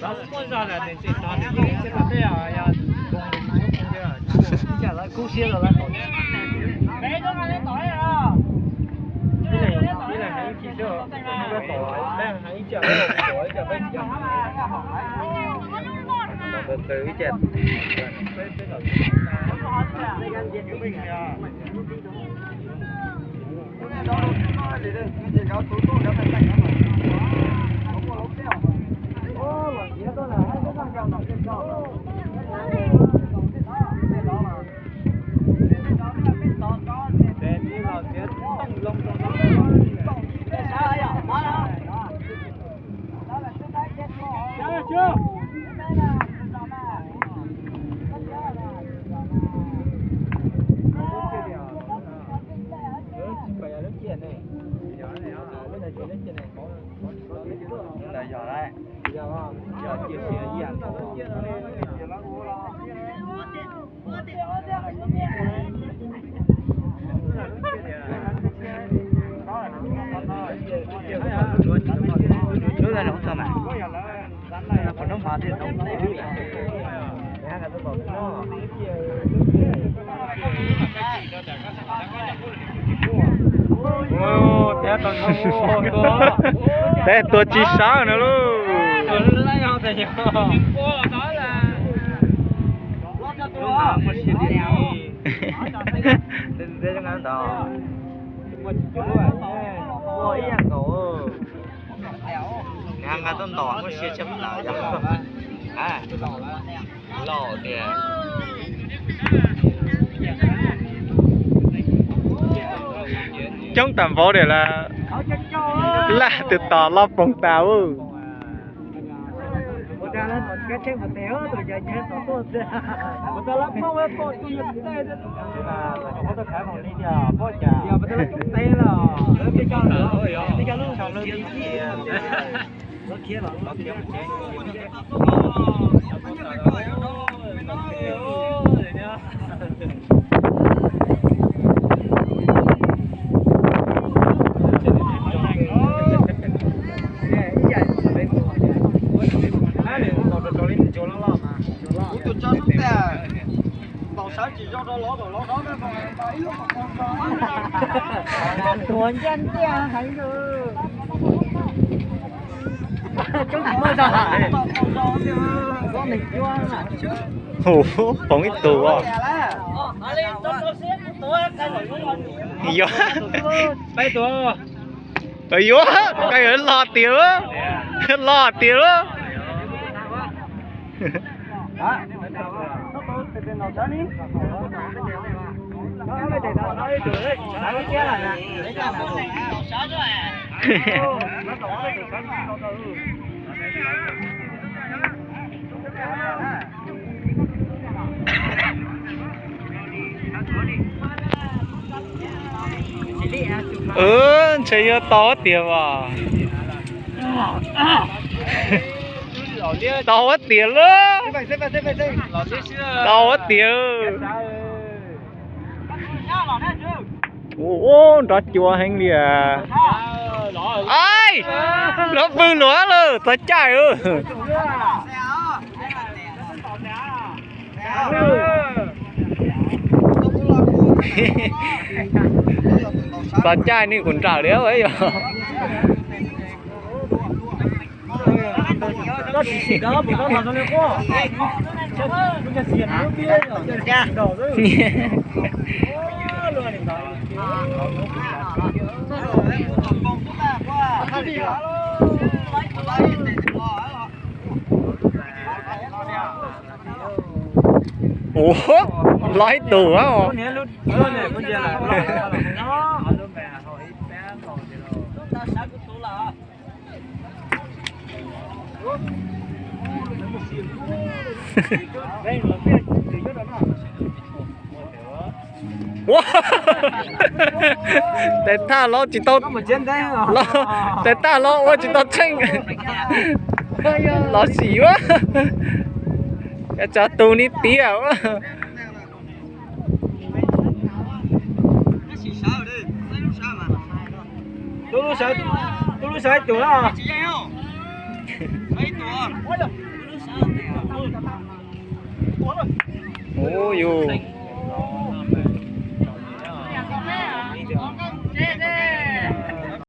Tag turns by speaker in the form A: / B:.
A: 老是摸上来的，这他的这个这样呀，你讲了狗血了来搞的。没都还能打呀？你来还有几手，那个打，那还一脚，我一脚被几脚。那个对一脚。Thế tôi chỉ sao nữa luôn. Tôi lấy nhau thì nhau. Cô đó là. Đây là ngắn đó. Ôi ý ăn cậu. Ăn cái tôm đỏ có xe chấm lại. À. Lò kìa. Trong thành phố này là từ tỏ lo bóng tàu. Cái chân một téo rồi giờ nhớ tao tốt ra. Một tao lắm không em tốt tôi nhập tay đó. Có tôi khai phòng đi giờ, có chả. Giờ bắt đầu tay là. Cái cho nữa rồi. Cái cho nó xong nó đi gì. Nó kia là nó kia một cái. Tuần chân kia thấy rồi. Chúng ta mới ra. Có mình chưa à? Ồ, bóng ít tù à? Yếu. Bay tù. Yếu. Cái ở lò tiểu. Lò tiểu. Chơi to tiền à? To tiền luôn. To tiền. Ồ, đó chùa hành lìa. Ai? Nó vương lúa rồi, tao chạy ư. Tao chạy này cũng trả đéo ấy rồi. Nó chỉ đó, bị nó làm cho nó có. Nóจะเสียนเบี้ยดอกด้วยủa lái tù á hả? Để ta lo chỉ tao lo để ta lo chỉ tao tranh lo xỉ quá cái cháu tu ní tía quá tôi lúc sợ chỗ đó
B: โอ้อยู่